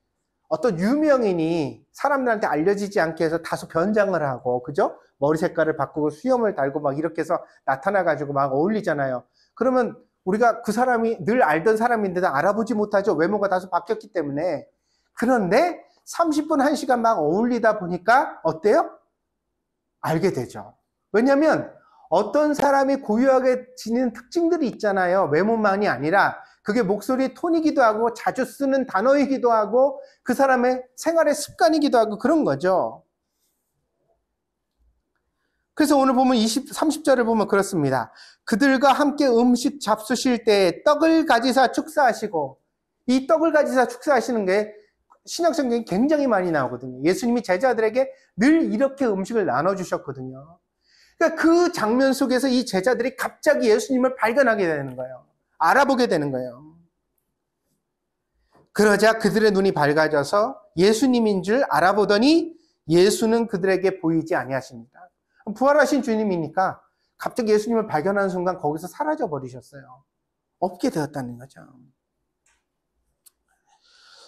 어떤 유명인이 사람들한테 알려지지 않게 해서 다소 변장을 하고, 그죠? 머리 색깔을 바꾸고 수염을 달고 막 이렇게 해서 나타나가지고 막 어울리잖아요. 그러면 우리가 그 사람이 늘 알던 사람인데도 알아보지 못하죠. 외모가 다소 바뀌었기 때문에. 그런데 30분, 1시간 막 어울리다 보니까 어때요? 알게 되죠. 왜냐하면 어떤 사람이 고유하게 지닌 특징들이 있잖아요. 외모만이 아니라 그게 목소리 톤이기도 하고 자주 쓰는 단어이기도 하고 그 사람의 생활의 습관이기도 하고 그런 거죠. 그래서 오늘 보면 30절을 보면 그렇습니다. 그들과 함께 음식 잡수실 때 떡을 가지사 축사하시고, 이 떡을 가지사 축사하시는 게 신약성경에 굉장히 많이 나오거든요. 예수님이 제자들에게 늘 이렇게 음식을 나눠주셨거든요. 그러니까 그 장면 속에서 이 제자들이 갑자기 예수님을 발견하게 되는 거예요. 알아보게 되는 거예요. 그러자 그들의 눈이 밝아져서 예수님인 줄 알아보더니 예수는 그들에게 보이지 아니하십니다. 부활하신 주님이니까 갑자기 예수님을 발견하는 순간 거기서 사라져 버리셨어요. 없게 되었다는 거죠.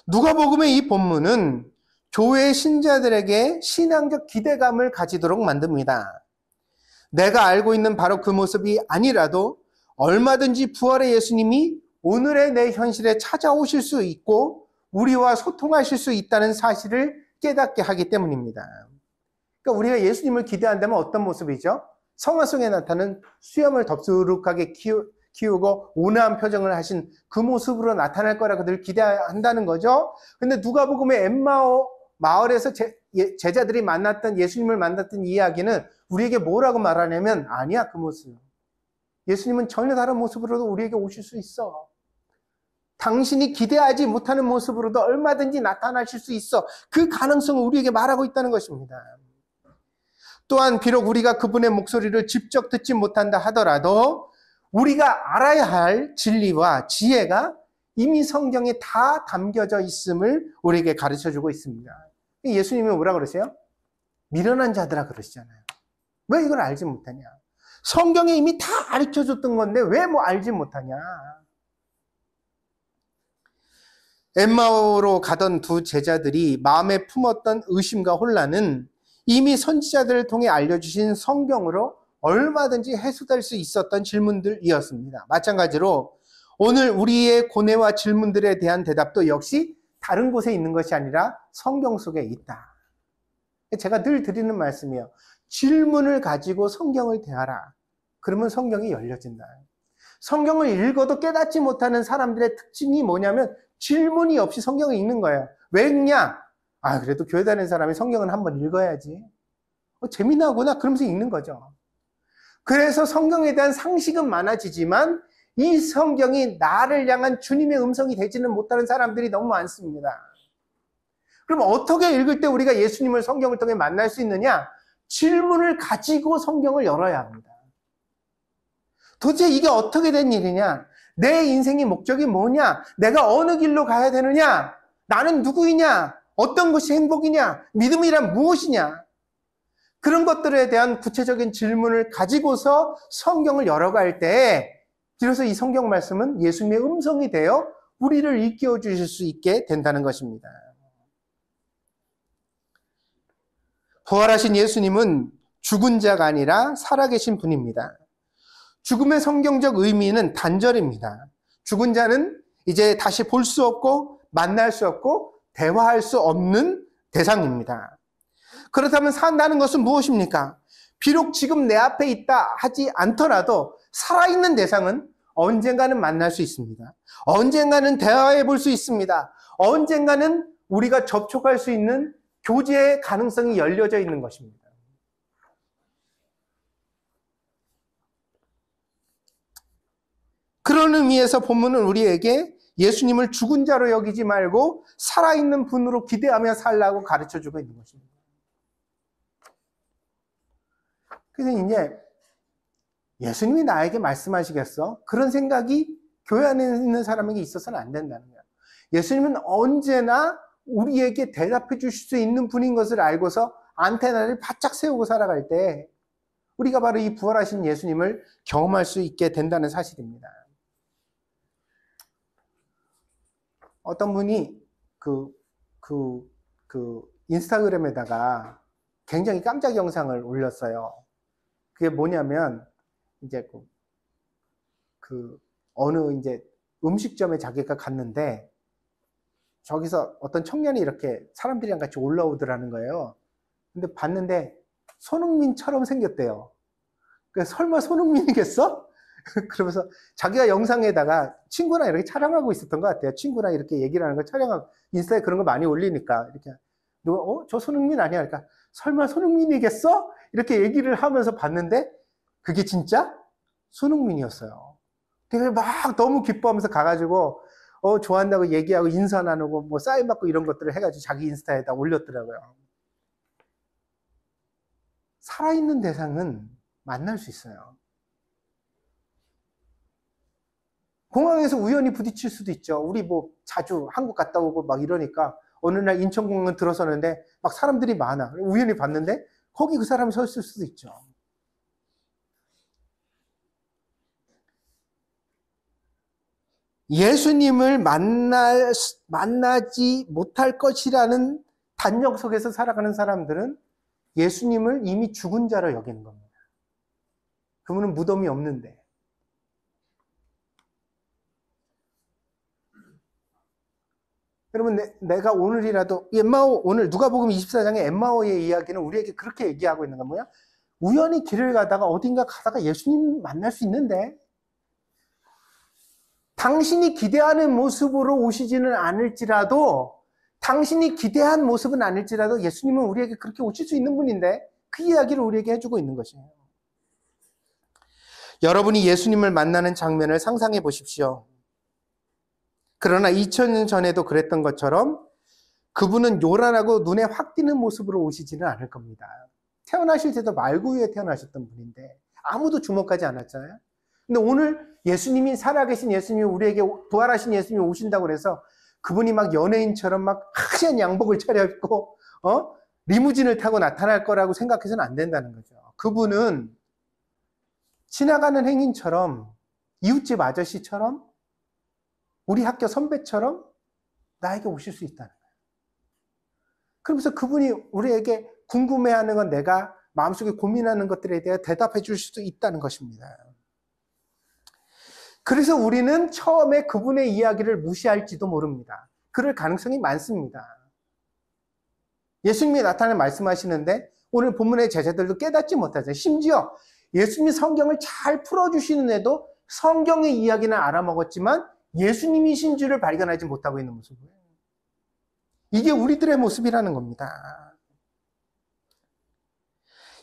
누가복음의 이 본문은 교회 신자들에게 신앙적 기대감을 가지도록 만듭니다. 내가 알고 있는 바로 그 모습이 아니라도 얼마든지 부활의 예수님이 오늘의 내 현실에 찾아오실 수 있고 우리와 소통하실 수 있다는 사실을 깨닫게 하기 때문입니다. 그러니까 우리가 예수님을 기대한다면 어떤 모습이죠? 성화 속에 나타나는 수염을 덥수룩하게 키우고 온화한 표정을 하신 그 모습으로 나타날 거라고 늘 기대한다는 거죠. 근데 누가복음의 엠마오 마을에서 제자들이 만났던 예수님을 만났던 이야기는 우리에게 뭐라고 말하냐면 아니야 그 모습. 예수님은 전혀 다른 모습으로도 우리에게 오실 수 있어. 당신이 기대하지 못하는 모습으로도 얼마든지 나타나실 수 있어. 그 가능성을 우리에게 말하고 있다는 것입니다. 또한 비록 우리가 그분의 목소리를 직접 듣지 못한다 하더라도 우리가 알아야 할 진리와 지혜가 이미 성경에 다 담겨져 있음을 우리에게 가르쳐주고 있습니다. 예수님이 뭐라 그러세요? 미련한 자들아 그러시잖아요. 왜 이걸 알지 못하냐? 성경에 이미 다 가르쳐줬던 건데 왜 뭐 알지 못하냐? 엠마오로 가던 두 제자들이 마음에 품었던 의심과 혼란은 이미 선지자들을 통해 알려주신 성경으로 얼마든지 해소될 수 있었던 질문들이었습니다. 마찬가지로 오늘 우리의 고뇌와 질문들에 대한 대답도 역시 다른 곳에 있는 것이 아니라 성경 속에 있다. 제가 늘 드리는 말씀이에요. 질문을 가지고 성경을 대하라. 그러면 성경이 열려진다. 성경을 읽어도 깨닫지 못하는 사람들의 특징이 뭐냐면 질문이 없이 성경을 읽는 거예요. 왜 읽냐? 아, 그래도 교회 다니는 사람이 성경은 한번 읽어야지. 재미나구나. 그러면서 읽는 거죠. 그래서 성경에 대한 상식은 많아지지만 이 성경이 나를 향한 주님의 음성이 되지는 못하는 사람들이 너무 많습니다. 그럼 어떻게 읽을 때 우리가 예수님을 성경을 통해 만날 수 있느냐? 질문을 가지고 성경을 열어야 합니다. 도대체 이게 어떻게 된 일이냐? 내 인생의 목적이 뭐냐? 내가 어느 길로 가야 되느냐? 나는 누구이냐? 어떤 것이 행복이냐? 믿음이란 무엇이냐? 그런 것들에 대한 구체적인 질문을 가지고서 성경을 열어갈 때 그래서 이 성경 말씀은 예수님의 음성이 되어 우리를 일깨워 주실 수 있게 된다는 것입니다. 부활하신 예수님은 죽은 자가 아니라 살아계신 분입니다. 죽음의 성경적 의미는 단절입니다. 죽은 자는 이제 다시 볼 수 없고 만날 수 없고 대화할 수 없는 대상입니다. 그렇다면 산다는 것은 무엇입니까? 비록 지금 내 앞에 있다 하지 않더라도 살아있는 대상은 언젠가는 만날 수 있습니다. 언젠가는 대화해 볼 수 있습니다. 언젠가는 우리가 접촉할 수 있는 교제의 가능성이 열려져 있는 것입니다. 그런 의미에서 본문은 우리에게 예수님을 죽은 자로 여기지 말고 살아있는 분으로 기대하며 살라고 가르쳐주고 있는 것입니다. 그래서 이제 예수님이 나에게 말씀하시겠어? 그런 생각이 교회 안에 있는 사람에게 있어서는 안 된다는 거예요. 예수님은 언제나 우리에게 대답해 주실 수 있는 분인 것을 알고서 안테나를 바짝 세우고 살아갈 때 우리가 바로 이 부활하신 예수님을 경험할 수 있게 된다는 사실입니다. 어떤 분이 인스타그램에다가 굉장히 깜짝 영상을 올렸어요. 그게 뭐냐면 이제 어느 이제 음식점에 자기가 갔는데 저기서 어떤 청년이 이렇게 사람들이랑 같이 올라오더라는 거예요. 근데 봤는데 손흥민처럼 생겼대요. 그래서 설마 손흥민이겠어? 그러면서 자기가 영상에다가 친구랑 이렇게 촬영하고 있었던 것 같아요. 친구랑 이렇게 얘기를 하는 거 촬영하고 인스타에 그런 거 많이 올리니까 이렇게 누가 저 손흥민 아니야? 그러니까 설마 손흥민이겠어? 이렇게 얘기를 하면서 봤는데 그게 진짜 손흥민이었어요. 되게 막 너무 기뻐하면서 가가지고 좋아한다고 얘기하고 인사 나누고 뭐 사인 받고 이런 것들을 해가지고 자기 인스타에다 올렸더라고요. 살아있는 대상은 만날 수 있어요. 공항에서 우연히 부딪힐 수도 있죠. 우리 뭐 자주 한국 갔다 오고 막 이러니까 어느 날 인천공항 들어서는데 막 사람들이 많아. 우연히 봤는데 거기 그 사람이 서 있을 수도 있죠. 예수님을 만나지 못할 것이라는 단역 속에서 살아가는 사람들은 예수님을 이미 죽은 자로 여기는 겁니다. 그분은 무덤이 없는데. 여러분, 내가 오늘이라도 오늘 누가복음 24장의 엠마오의 이야기는 우리에게 그렇게 얘기하고 있는 건 뭐야? 우연히 길을 가다가 어딘가 가다가 예수님 만날 수 있는데 당신이 기대하는 모습으로 오시지는 않을지라도 당신이 기대한 모습은 아닐지라도 예수님은 우리에게 그렇게 오실 수 있는 분인데 그 이야기를 우리에게 해주고 있는 것이에요. 여러분이 예수님을 만나는 장면을 상상해 보십시오. 그러나 2000년 전에도 그랬던 것처럼 그분은 요란하고 눈에 확 띄는 모습으로 오시지는 않을 겁니다. 태어나실 때도 말구유에 태어나셨던 분인데 아무도 주목하지 않았잖아요. 근데 오늘 예수님이, 살아계신 예수님이, 우리에게 부활하신 예수님이 오신다고 해서 그분이 막 연예인처럼 막 하얀 양복을 차려입고 리무진을 타고 나타날 거라고 생각해서는 안 된다는 거죠. 그분은 지나가는 행인처럼, 이웃집 아저씨처럼, 우리 학교 선배처럼 나에게 오실 수 있다는 거예요. 그러면서 그분이 우리에게 궁금해하는 건, 내가 마음속에 고민하는 것들에 대해 대답해 줄 수도 있다는 것입니다. 그래서 우리는 처음에 그분의 이야기를 무시할지도 모릅니다. 그럴 가능성이 많습니다. 예수님이 나타나 말씀하시는데 오늘 본문의 제자들도 깨닫지 못하죠. 심지어 예수님이 성경을 잘 풀어주시는 애도 성경의 이야기는 알아먹었지만 예수님이신 줄을 발견하지 못하고 있는 모습이에요. 이게 우리들의 모습이라는 겁니다.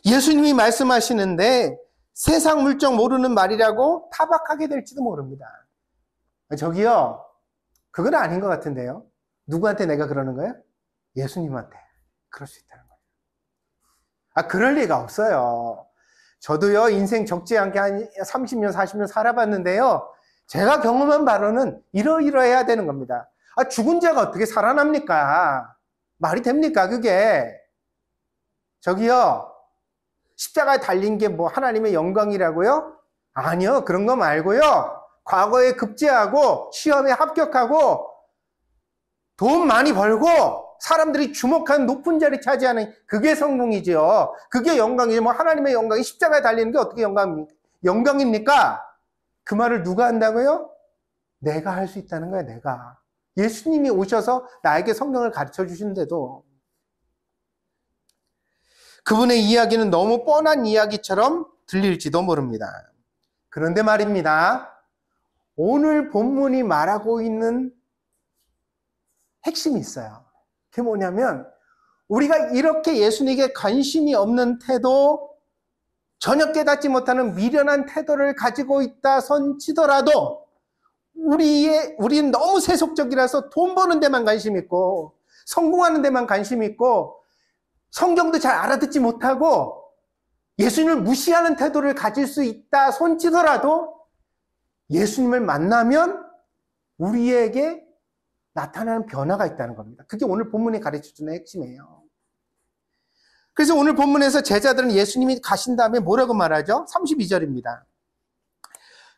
예수님이 말씀하시는데 세상 물정 모르는 말이라고 타박하게 될지도 모릅니다. 저기요, 그건 아닌 것 같은데요. 누구한테 내가 그러는 거예요? 예수님한테. 그럴 수 있다는 거예요. 그럴 리가 없어요. 저도요, 인생 적지 않게 한 30년, 40년 살아봤는데요. 제가 경험한 바로는 이러이러해야 되는 겁니다. 죽은 자가 어떻게 살아납니까? 말이 됩니까, 그게? 저기요, 십자가에 달린 게 뭐 하나님의 영광이라고요? 아니요, 그런 거 말고요. 과거에 급제하고 시험에 합격하고 돈 많이 벌고 사람들이 주목하는 높은 자리 차지하는, 그게 성공이지요. 그게 영광이죠. 뭐 하나님의 영광이 십자가에 달리는 게 어떻게 영광입니까? 그 말을 누가 한다고요? 내가 할 수 있다는 거야, 내가. 예수님이 오셔서 나에게 성경을 가르쳐 주시는데도 그분의 이야기는 너무 뻔한 이야기처럼 들릴지도 모릅니다. 그런데 말입니다. 오늘 본문이 말하고 있는 핵심이 있어요. 그게 뭐냐면, 우리가 이렇게 예수님에게 관심이 없는 태도, 전혀 깨닫지 못하는 미련한 태도를 가지고 있다 손치더라도 우리는 너무 세속적이라서 돈 버는 데만 관심 있고 성공하는 데만 관심 있고 성경도 잘 알아듣지 못하고 예수님을 무시하는 태도를 가질 수 있다 손치더라도 예수님을 만나면 우리에게 나타나는 변화가 있다는 겁니다. 그게 오늘 본문이 가르쳐주는 핵심이에요. 그래서 오늘 본문에서 제자들은 예수님이 가신 다음에 뭐라고 말하죠? 32절입니다.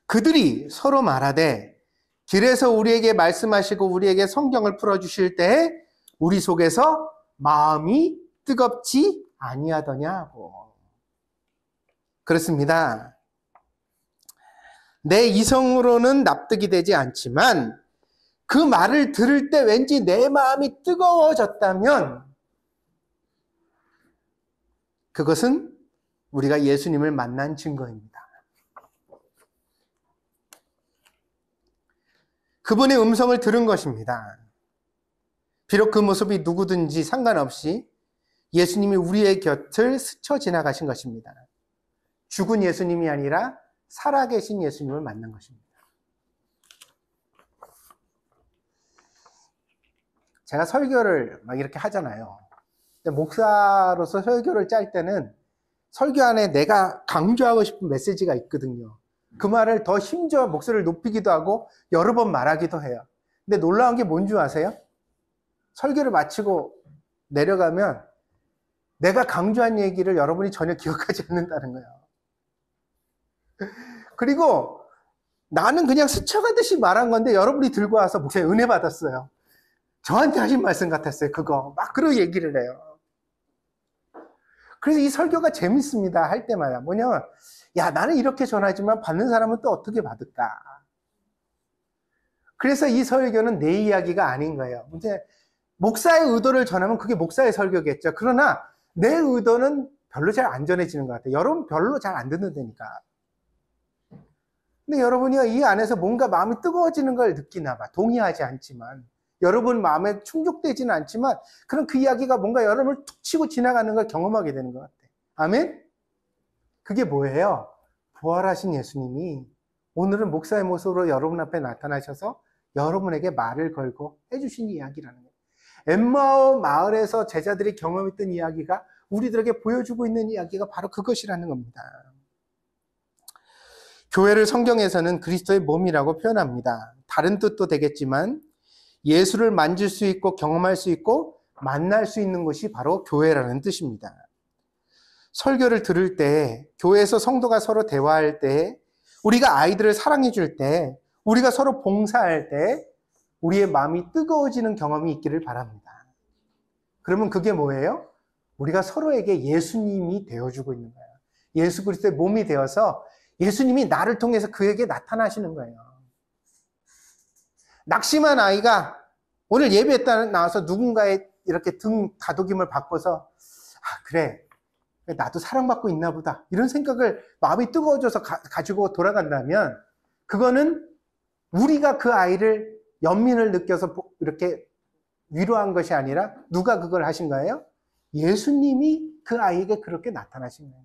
그들이 서로 말하되 길에서 우리에게 말씀하시고 우리에게 성경을 풀어주실 때에 우리 속에서 마음이 뜨겁지 아니하더냐고. 그렇습니다. 내 이성으로는 납득이 되지 않지만 그 말을 들을 때 왠지 내 마음이 뜨거워졌다면 그것은 우리가 예수님을 만난 증거입니다. 그분의 음성을 들은 것입니다. 비록 그 모습이 누구든지 상관없이 예수님이 우리의 곁을 스쳐 지나가신 것입니다. 죽은 예수님이 아니라 살아계신 예수님을 만난 것입니다. 제가 설교를 막 이렇게 하잖아요. 근데 목사로서 설교를 짤 때는 설교 안에 내가 강조하고 싶은 메시지가 있거든요. 그 말을 더 힘줘 목소리를 높이기도 하고 여러 번 말하기도 해요. 근데 놀라운 게 뭔지 아세요? 설교를 마치고 내려가면 내가 강조한 얘기를 여러분이 전혀 기억하지 않는다는 거예요. 그리고 나는 그냥 스쳐가듯이 말한 건데 여러분이 들고 와서 목사님 은혜 받았어요. 저한테 하신 말씀 같았어요. 그거 막 그러고 얘기를 해요. 그래서 이 설교가 재밌습니다. 할 때마다 뭐냐면, 야, 나는 이렇게 전하지만 받는 사람은 또 어떻게 받을까? 그래서 이 설교는 내 이야기가 아닌 거예요. 이제 목사의 의도를 전하면 그게 목사의 설교겠죠. 그러나 내 의도는 별로 잘 안 전해지는 것 같아요. 여러분 별로 잘 안 듣는다니까. 근데 여러분이 이 안에서 뭔가 마음이 뜨거워지는 걸 느끼나 봐. 동의하지 않지만 여러분 마음에 충족되지는 않지만 그런 그 이야기가 뭔가 여러분을 툭 치고 지나가는 걸 경험하게 되는 것 같아요. 아멘? 그게 뭐예요? 부활하신 예수님이 오늘은 목사의 모습으로 여러분 앞에 나타나셔서 여러분에게 말을 걸고 해주신 이야기라는 거예요. 엠마오 마을에서 제자들이 경험했던 이야기가 우리들에게 보여주고 있는 이야기가 바로 그것이라는 겁니다. 교회를 성경에서는 그리스도의 몸이라고 표현합니다. 다른 뜻도 되겠지만 예수를 만질 수 있고 경험할 수 있고 만날 수 있는 곳이 바로 교회라는 뜻입니다. 설교를 들을 때, 교회에서 성도가 서로 대화할 때, 우리가 아이들을 사랑해 줄 때, 우리가 서로 봉사할 때 우리의 마음이 뜨거워지는 경험이 있기를 바랍니다. 그러면 그게 뭐예요? 우리가 서로에게 예수님이 되어주고 있는 거예요. 예수 그리스도의 몸이 되어서 예수님이 나를 통해서 그에게 나타나시는 거예요. 낙심한 아이가 오늘 예배에 나와서 누군가의 이렇게 등 다독임을 받고서 그래 나도 사랑받고 있나 보다 이런 생각을 마음이 뜨거워져서 가지고 돌아간다면 그거는 우리가 그 아이를 연민을 느껴서 이렇게 위로한 것이 아니라 누가 그걸 하신 거예요? 예수님이 그 아이에게 그렇게 나타나신 거예요.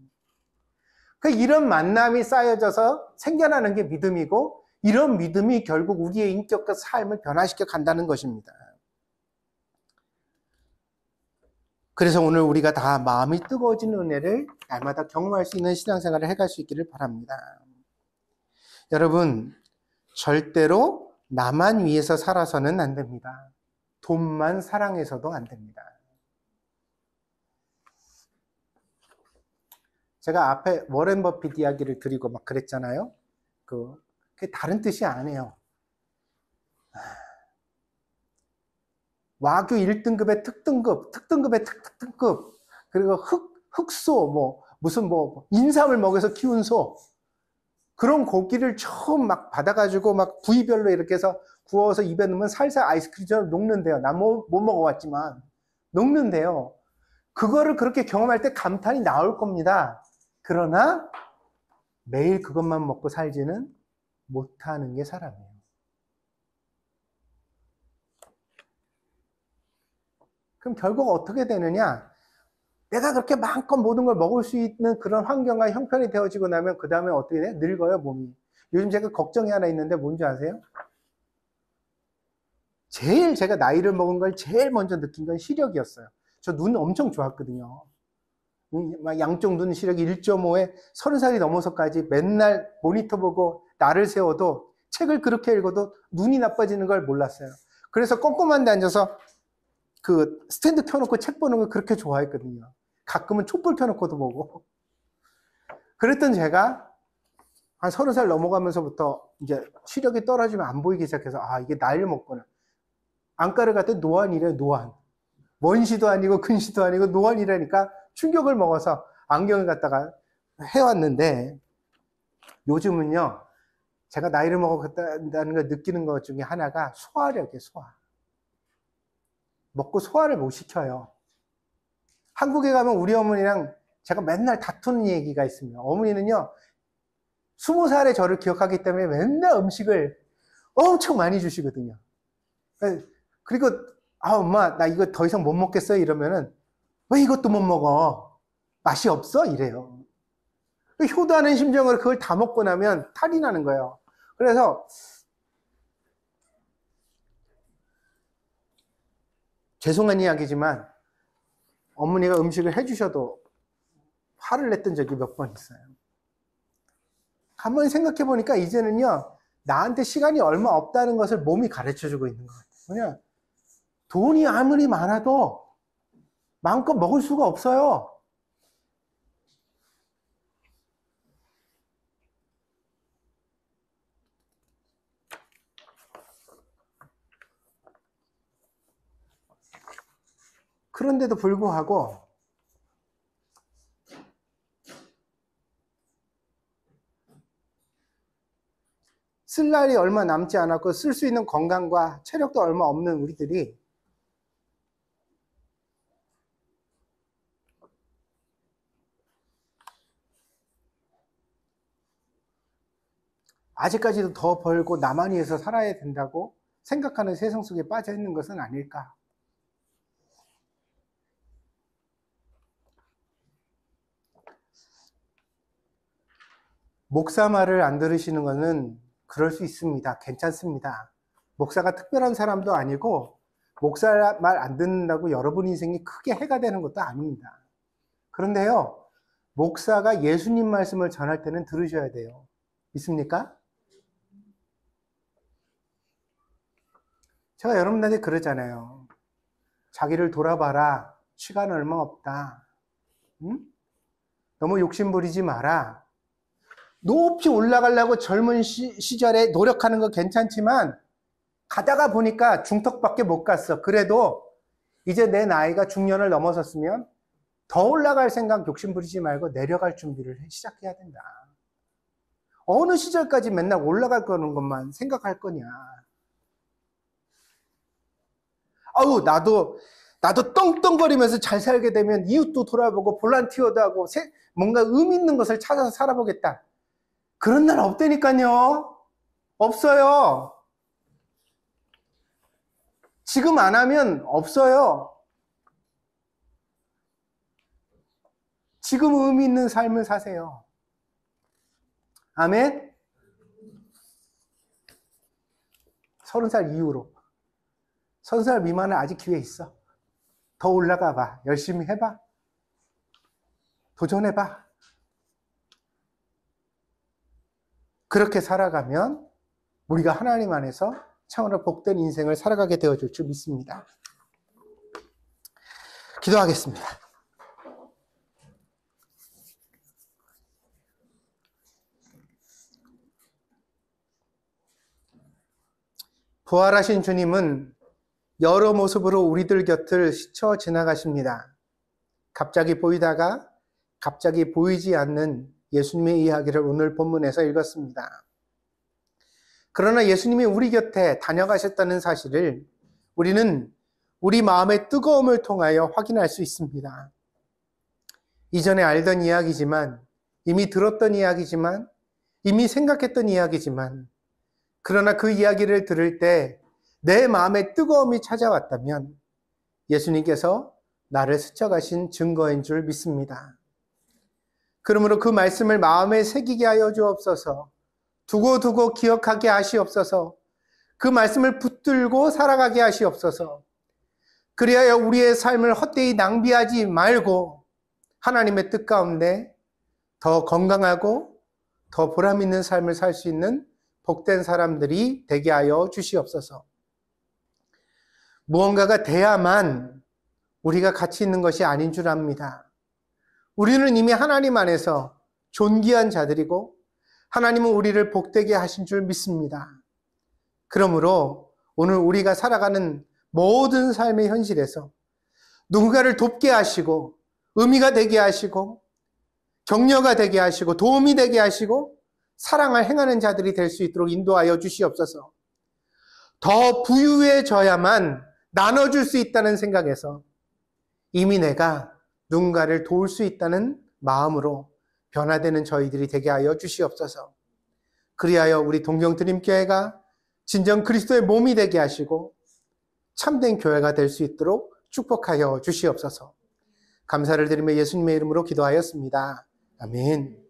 이런 만남이 쌓여져서 생겨나는 게 믿음이고 이런 믿음이 결국 우리의 인격과 삶을 변화시켜 간다는 것입니다. 그래서 오늘 우리가 다 마음이 뜨거워지는 은혜를 날마다 경험할 수 있는 신앙생활을 해갈 수 있기를 바랍니다. 여러분, 절대로 나만 위해서 살아서는 안 됩니다. 돈만 사랑해서도 안 됩니다. 제가 앞에 워렌 버핏 이야기를 드리고 막 그랬잖아요. 그게 다른 뜻이 아니에요. 와규 1등급의 특등급의 특등급, 그리고 흑소, 무슨 인삼을 먹여서 키운 소, 그런 고기를 처음 막 받아가지고 막 부위별로 이렇게 해서 구워서 입에 넣으면 살살 아이스크림처럼 녹는데요. 난 못 먹어봤지만 녹는데요. 그거를 그렇게 경험할 때 감탄이 나올 겁니다. 그러나 매일 그것만 먹고 살지는 못하는 게 사람이에요. 그럼 결국 어떻게 되느냐? 내가 그렇게 마음껏 모든 걸 먹을 수 있는 그런 환경과 형편이 되어지고 나면 그 다음에 어떻게 돼? 늙어요, 몸이. 요즘 제가 걱정이 하나 있는데 뭔지 아세요? 제가 나이를 먹은 걸 제일 먼저 느낀 건 시력이었어요. 저 눈 엄청 좋았거든요. 양쪽 눈 시력이 1.5에 30살이 넘어서까지 맨날 모니터 보고 날을 세워도 책을 그렇게 읽어도 눈이 나빠지는 걸 몰랐어요. 그래서 꼼꼼한 데 앉아서 그 스탠드 켜놓고 책 보는 걸 그렇게 좋아했거든요. 가끔은 촛불 켜놓고도 보고. 그랬던 제가 한 30살 넘어가면서부터 이제 시력이 떨어지면 안 보이기 시작해서 이게 나이를 먹구나. 안과를 갔더니 노안이래요, 노안. 먼시도 아니고 근시도 아니고 노안이라니까 충격을 먹어서 안경을 갖다가 해왔는데 요즘은요, 제가 나이를 먹었다는 걸 느끼는 것 중에 하나가 소화력이에요, 소화. 먹고 소화를 못 시켜요. 한국에 가면 우리 어머니랑 제가 맨날 다투는 얘기가 있습니다. 어머니는요, 20살의 저를 기억하기 때문에 맨날 음식을 엄청 많이 주시거든요. 그리고 엄마 나 이거 더 이상 못 먹겠어요 이러면은 왜 이것도 못 먹어? 맛이 없어? 이래요. 효도하는 심정으로 그걸 다 먹고 나면 탈이 나는 거예요. 그래서 죄송한 이야기지만 어머니가 음식을 해주셔도 화를 냈던 적이 몇 번 있어요. 한번 생각해 보니까 이제는요, 나한테 시간이 얼마 없다는 것을 몸이 가르쳐 주고 있는 것 같아요. 그냥 돈이 아무리 많아도 마음껏 먹을 수가 없어요. 그런데도 불구하고 쓸 날이 얼마 남지 않았고 쓸 수 있는 건강과 체력도 얼마 없는 우리들이 아직까지도 더 벌고 나만 위해서 살아야 된다고 생각하는 세상 속에 빠져 있는 것은 아닐까. 목사 말을 안 들으시는 것은 그럴 수 있습니다. 괜찮습니다. 목사가 특별한 사람도 아니고 목사 말 안 듣는다고 여러분 인생이 크게 해가 되는 것도 아닙니다. 그런데요, 목사가 예수님 말씀을 전할 때는 들으셔야 돼요. 믿습니까? 제가 여러분들한테 그러잖아요. 자기를 돌아봐라. 시간 얼마 없다. 응? 너무 욕심 부리지 마라. 높이 올라가려고 젊은 시절에 노력하는 거 괜찮지만 가다가 보니까 중턱밖에 못 갔어. 그래도 이제 내 나이가 중년을 넘어섰으면 더 올라갈 생각 욕심 부리지 말고 내려갈 준비를 시작해야 된다. 어느 시절까지 맨날 올라갈 거는 것만 생각할 거냐. 아우, 나도 떵떵거리면서 잘 살게 되면 이웃도 돌아보고 볼런티어도 하고 뭔가 의미 있는 것을 찾아서 살아보겠다. 그런 날 없다니까요. 없어요. 지금 안 하면 없어요. 지금 의미 있는 삶을 사세요. 아멘? 30살 이후로. 30살 미만은 아직 기회 있어. 더 올라가 봐. 열심히 해봐. 도전해봐. 그렇게 살아가면 우리가 하나님 안에서 참으로 복된 인생을 살아가게 되어줄 줄 믿습니다. 기도하겠습니다. 부활하신 주님은 여러 모습으로 우리들 곁을 스쳐 지나가십니다. 갑자기 보이다가 갑자기 보이지 않는 예수님의 이야기를 오늘 본문에서 읽었습니다. 그러나 예수님이 우리 곁에 다녀가셨다는 사실을 우리는 우리 마음의 뜨거움을 통하여 확인할 수 있습니다. 이전에 알던 이야기지만, 이미 들었던 이야기지만, 이미 생각했던 이야기지만, 그러나 그 이야기를 들을 때 내 마음에 뜨거움이 찾아왔다면 예수님께서 나를 스쳐가신 증거인 줄 믿습니다. 그러므로 그 말씀을 마음에 새기게 하여 주옵소서. 두고두고 기억하게 하시옵소서. 그 말씀을 붙들고 살아가게 하시옵소서. 그리하여 우리의 삶을 헛되이 낭비하지 말고 하나님의 뜻 가운데 더 건강하고 더 보람 있는 삶을 살 수 있는 복된 사람들이 되게 하여 주시옵소서. 무언가가 돼야만 우리가 가치 있는 것이 아닌 줄 압니다. 우리는 이미 하나님 안에서 존귀한 자들이고 하나님은 우리를 복되게 하신 줄 믿습니다. 그러므로 오늘 우리가 살아가는 모든 삶의 현실에서 누군가를 돕게 하시고 의미가 되게 하시고 격려가 되게 하시고 도움이 되게 하시고 사랑을 행하는 자들이 될 수 있도록 인도하여 주시옵소서. 더 부유해져야만 나눠줄 수 있다는 생각에서 이미 내가 누군가를 도울 수 있다는 마음으로 변화되는 저희들이 되게 하여 주시옵소서. 그리하여 우리 동경드림교회가 진정 그리스도의 몸이 되게 하시고 참된 교회가 될 수 있도록 축복하여 주시옵소서. 감사를 드리며 예수님의 이름으로 기도하였습니다. 아멘.